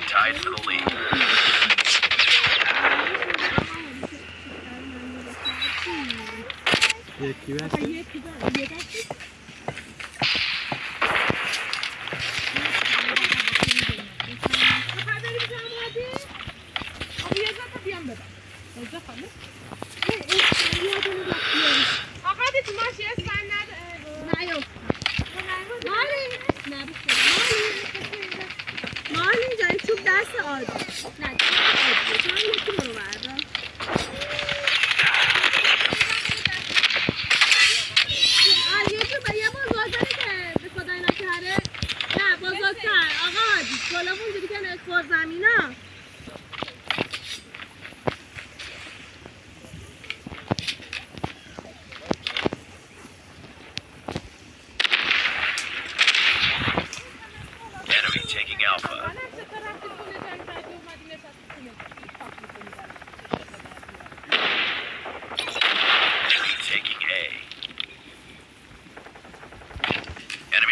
Tied for the lead.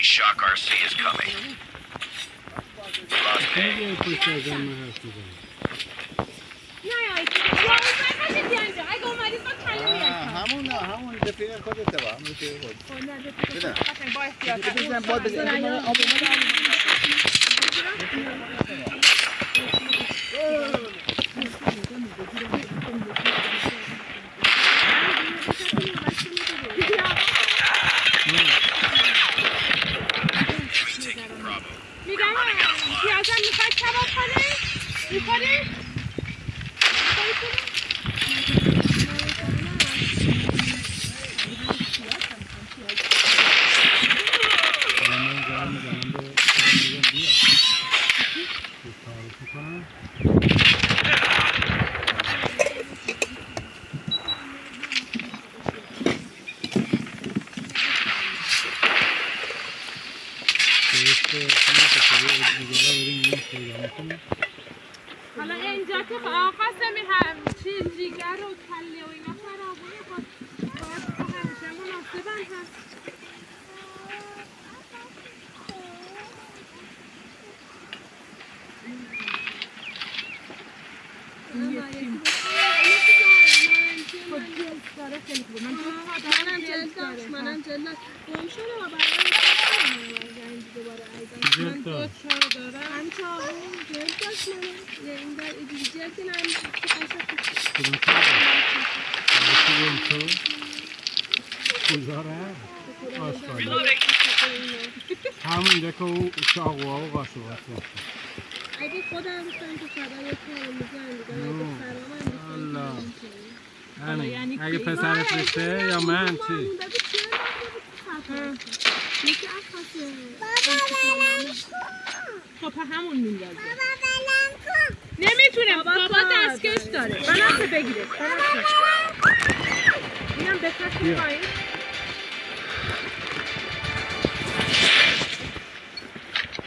Shock RC is coming. Lost A. همون رفیق خودت با همون رفیق حالا اینجا که قاسمی هم چیز جیگر و کله و اینا خرابونه باید همیشه مناسبن هست. منم جلد گم شده و برای دوباره من دو چهار دارم همچه اون جلد داشت منم این در ایدی جلد نم کجاره؟ آشقاله همونجا که او چاقوها و قاشقات اگه خودم بستم که خبر یکی میزن دیگه اگه پسرت بشه یا من چی؟ خب همون میندازه نمیتونه بابا دستکش داره بنابه بگیره اینم بکشی پایین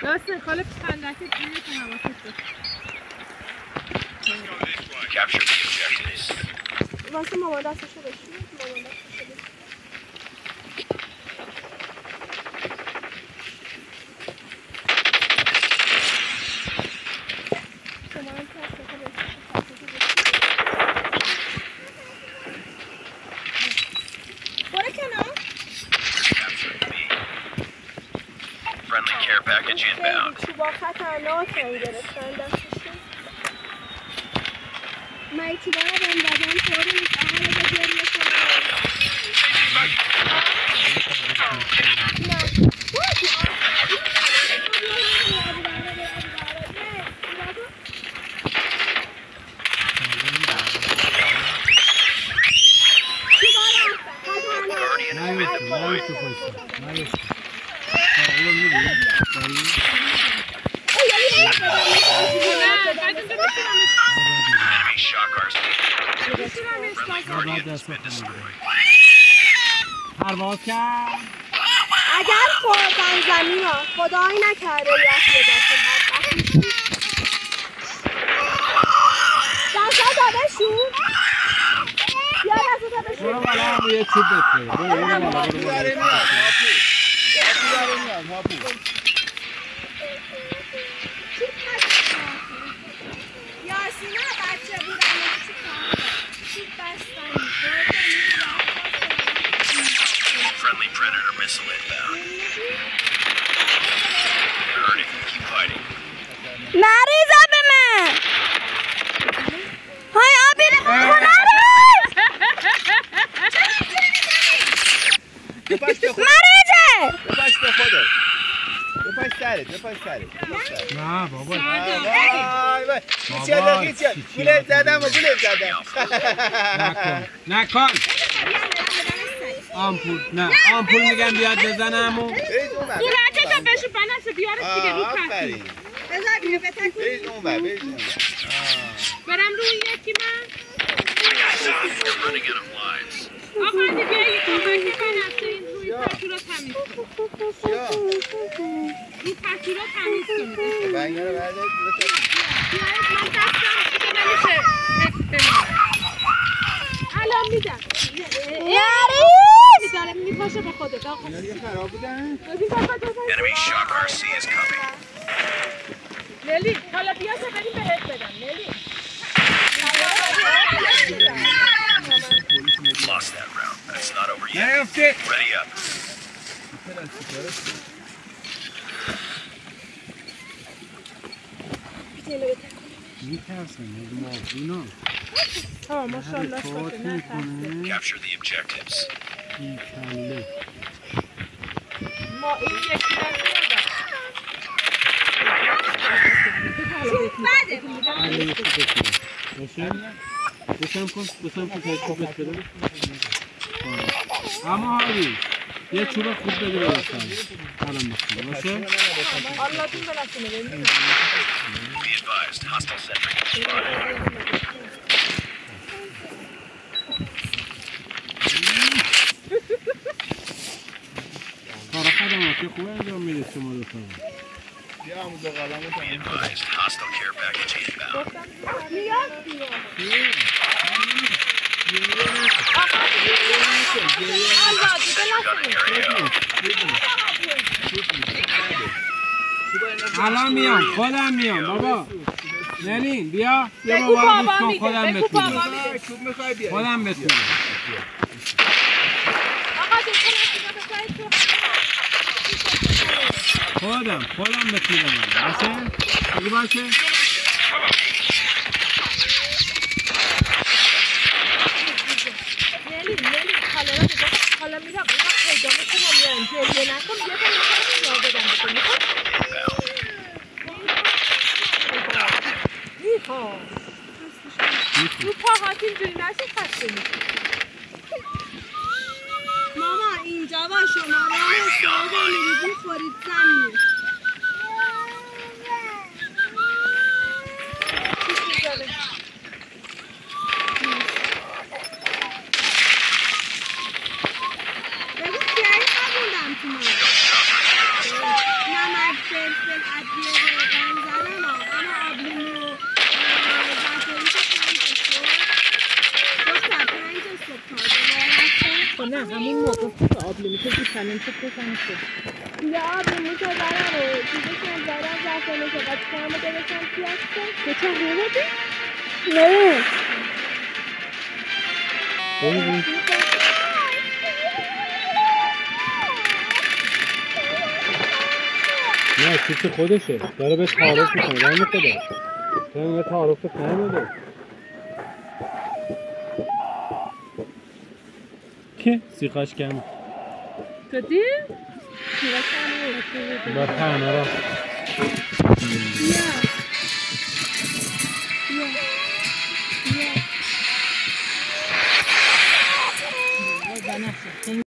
راسته خاله خندکت اینه که حواست باشه Capture the objectives. واسه مامان دستشو بشید مامان دستشو بشید برو کنار Friendly care package inbound. چوبا خطرناک هم گرفتن دستشون من چوبا رو بهم دادم طوری نیست احالا به گریه کنم Enemy shock RC. Friendly Guardian has been destroyed. پرواز کرد اگر خوردن زمین ها خدایی نکرده یکی داشتیم بدبختی دستا دادشون بیا دستا برو دادشون بالا هم یه چوب بکنه برو بالا هاپو داره میاد هاپو داره میاد هاپو یاسینا بچه بودن چی بستن Friendly Predator missile inbound. They're hurting. Keep fighting. نریزه به من های آبی بپاش به خودت مریضه بپاش به خودت بپاش سرت بپاش سرت نه بابا وای وای چیه گولت زدم و گولت زدم نکن آمپول نه آمپول میگم بیاد بزنم و برید اون بر صورتتو بشو بنفسه بیارش دیگه رو کسی آفرین بذار بینه بتکن برید اون بر برید اون بر برم روی یکی من We're running out of lives. آقا دی بیا یه کمک بنفسه این روی پتو رو تمیز کن یا این پتو رو تمیز کن بنگه رو بردارید بیایید من دستم دیگه نمیشه حفظ بمونم الان میدم نریز داره میپاشه به خودت آقا اینا دیگه خراب بودن Enemy Shock RC is coming. لیلی حالا بیا تا بریم بهت بدم لیلی Lost that round. That's not over yet. نیفته Ready up. میترسن ما اینا ها ماشاءالله فوت میکنه Capture the objectives. این کله ما این یکی رو آره یه چوب بکنه باشه بسم کن که چوبت بده اما هاری یه چوب خوب بده برسن الان بکنه باشه الله تون بلسونه ببینیم Be advised. Hostile sentry spotted. کار خدماتی خوب انجام میده شما دو تا بیا آموز قلمو Be advised. Hostile care package inbound. الان میام خودم میام بابا نلین بیا بابا رو گوش کن خودم بتونم چوب میخوای بیا خودم بتونم خودم بتونم باشه اگه باشه حالا میرم اینا پیدا میکنم میارم جلوه نکن بیا تا میکنم بدم بکنم رو پاهات اینجوری نشه خسته میشه ماما اینجا با شما رو سواد میریزی خورید زمین بگو کیایی قبوندم تو ما نمک فلفل ادویه روغن زدم اما آبلیمو زعفرانی که 5 صبح خب نه همین موقع خوب آبلیمو که بیشترین تو بزنی شد یا آبلیمو که برم و چیزی که برم زعفرانی که قد کنم و درستم پیاسته به چه رومدی؟ نه نه چیز خودشه داره به تعارف میکنه داره میخوده داره به تعارف نمیده که سیخاش کم کدی؟ با پهنه را